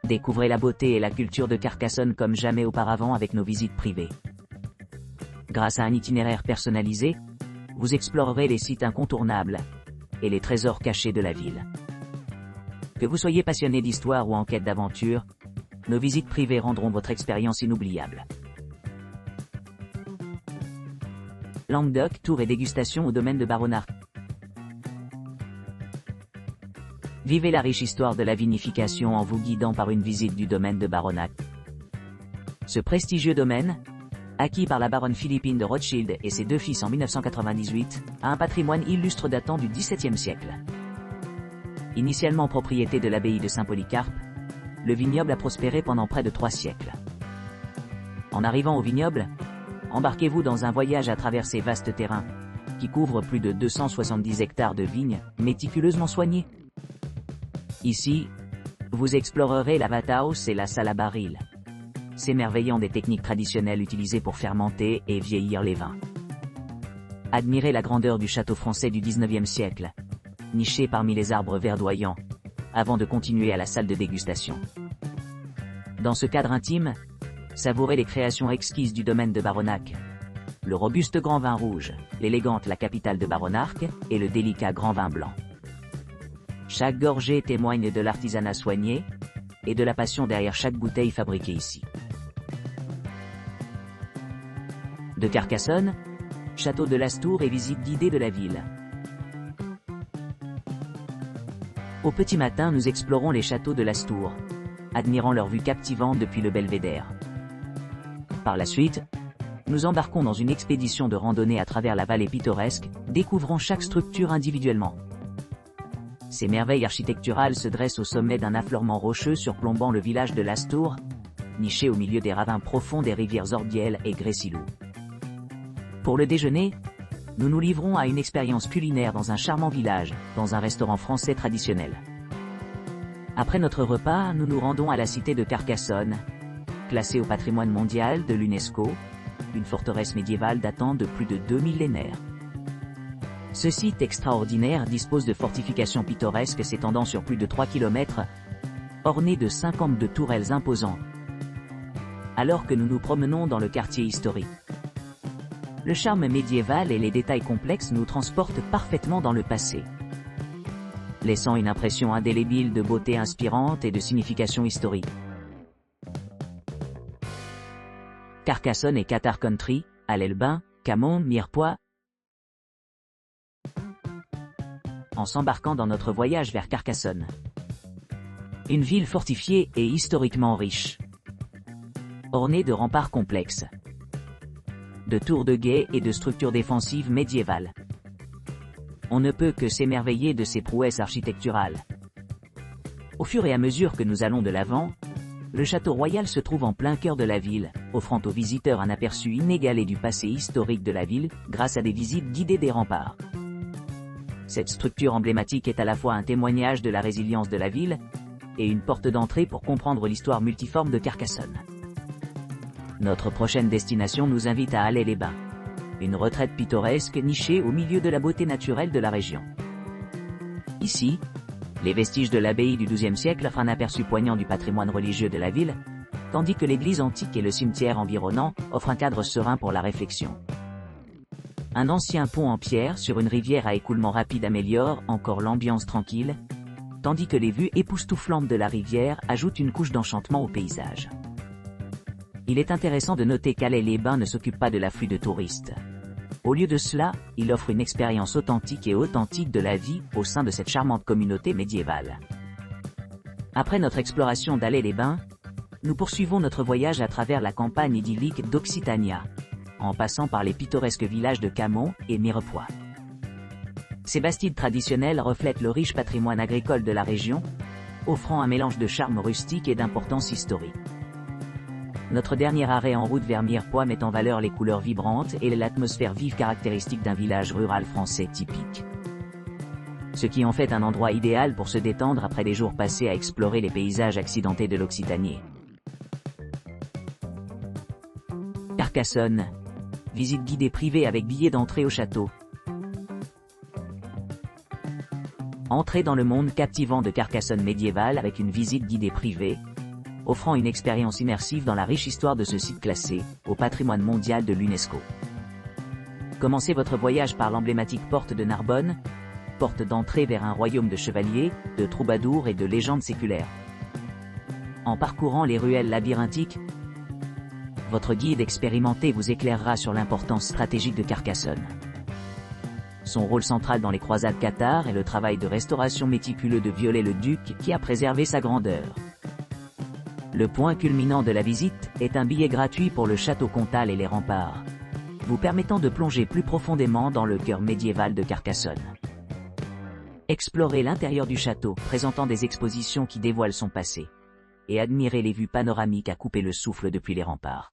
Découvrez la beauté et la culture de Carcassonne comme jamais auparavant avec nos visites privées. Grâce à un itinéraire personnalisé, vous explorerez les sites incontournables et les trésors cachés de la ville. Que vous soyez passionné d'histoire ou en quête d'aventure, nos visites privées rendront votre expérience inoubliable. Languedoc, tour et dégustation au domaine de Baronarc. Vivez la riche histoire de la vinification en vous guidant par une visite du domaine de Baronarc. Ce prestigieux domaine, acquis par la baronne Philippine de Rothschild et ses deux fils en 1998, a un patrimoine illustre datant du XVIIe siècle. Initialement propriété de l'abbaye de Saint-Polycarpe, le vignoble a prospéré pendant près de 3 siècles. En arrivant au vignoble, embarquez-vous dans un voyage à travers ces vastes terrains, qui couvrent plus de 270 hectares de vignes, méticuleusement soignés. Ici, vous explorerez la vathouse et la salle à baril, s'émerveillant des techniques traditionnelles utilisées pour fermenter et vieillir les vins. Admirez la grandeur du château français du XIXe siècle, niché parmi les arbres verdoyants, avant de continuer à la salle de dégustation. Dans ce cadre intime, savourez les créations exquises du domaine de Baronarc, le robuste grand vin rouge, l'élégante La Capitale de Baronarc et le délicat grand vin blanc. Chaque gorgée témoigne de l'artisanat soigné et de la passion derrière chaque bouteille fabriquée ici. De Carcassonne, château de Lastour et visite guidée de la ville. Au petit matin, nous explorons les châteaux de Lastour, admirant leur vue captivante depuis le belvédère. Par la suite, nous embarquons dans une expédition de randonnée à travers la vallée pittoresque, découvrant chaque structure individuellement. Ces merveilles architecturales se dressent au sommet d'un affleurement rocheux surplombant le village de Lastour, niché au milieu des ravins profonds des rivières Orbiel et Grésilou. Pour le déjeuner, nous nous livrons à une expérience culinaire dans un charmant village, dans un restaurant français traditionnel. Après notre repas, nous nous rendons à la cité de Carcassonne, classée au patrimoine mondial de l'UNESCO, une forteresse médiévale datant de plus de 2 millénaires. Ce site extraordinaire dispose de fortifications pittoresques s'étendant sur plus de 3 km, ornées de 52 tourelles imposantes, alors que nous nous promenons dans le quartier historique. Le charme médiéval et les détails complexes nous transportent parfaitement dans le passé, laissant une impression indélébile de beauté inspirante et de signification historique. Carcassonne et Qatar Country, Allais-les-Bains, Camon, Mirepoix. En s'embarquant dans notre voyage vers Carcassonne. Une ville fortifiée et historiquement riche, ornée de remparts complexes, de tours de guet et de structures défensives médiévales. On ne peut que s'émerveiller de ces prouesses architecturales. Au fur et à mesure que nous allons de l'avant, le château royal se trouve en plein cœur de la ville, offrant aux visiteurs un aperçu inégalé du passé historique de la ville grâce à des visites guidées des remparts. Cette structure emblématique est à la fois un témoignage de la résilience de la ville et une porte d'entrée pour comprendre l'histoire multiforme de Carcassonne. Notre prochaine destination nous invite à Allais-les-Bains, une retraite pittoresque nichée au milieu de la beauté naturelle de la région. Ici, les vestiges de l'abbaye du XIIe siècle offrent un aperçu poignant du patrimoine religieux de la ville, tandis que l'église antique et le cimetière environnant offrent un cadre serein pour la réflexion. Un ancien pont en pierre sur une rivière à écoulement rapide améliore encore l'ambiance tranquille, tandis que les vues époustouflantes de la rivière ajoutent une couche d'enchantement au paysage. Il est intéressant de noter qu'Allais-les-Bains ne s'occupe pas de l'afflux de touristes. Au lieu de cela, il offre une expérience authentique de la vie au sein de cette charmante communauté médiévale. Après notre exploration d'Allais-les-Bains, nous poursuivons notre voyage à travers la campagne idyllique d'Occitania, en passant par les pittoresques villages de Camon et Mirepoix. Ces bastides traditionnelles reflètent le riche patrimoine agricole de la région, offrant un mélange de charme rustique et d'importance historique. Notre dernier arrêt en route vers Mirepoix met en valeur les couleurs vibrantes et l'atmosphère vive caractéristique d'un village rural français typique. Ce qui en fait un endroit idéal pour se détendre après des jours passés à explorer les paysages accidentés de l'Occitanie. Carcassonne. Visite guidée privée avec billet d'entrée au château. Entrez dans le monde captivant de Carcassonne médiévale avec une visite guidée privée, offrant une expérience immersive dans la riche histoire de ce site classé au patrimoine mondial de l'UNESCO. Commencez votre voyage par l'emblématique porte de Narbonne, porte d'entrée vers un royaume de chevaliers, de troubadours et de légendes séculaires. En parcourant les ruelles labyrinthiques, votre guide expérimenté vous éclairera sur l'importance stratégique de Carcassonne. Son rôle central dans les croisades cathares est le travail de restauration méticuleux de Viollet-le-Duc qui a préservé sa grandeur. Le point culminant de la visite est un billet gratuit pour le château comtal et les remparts, vous permettant de plonger plus profondément dans le cœur médiéval de Carcassonne. Explorez l'intérieur du château, présentant des expositions qui dévoilent son passé, et admirez les vues panoramiques à couper le souffle depuis les remparts.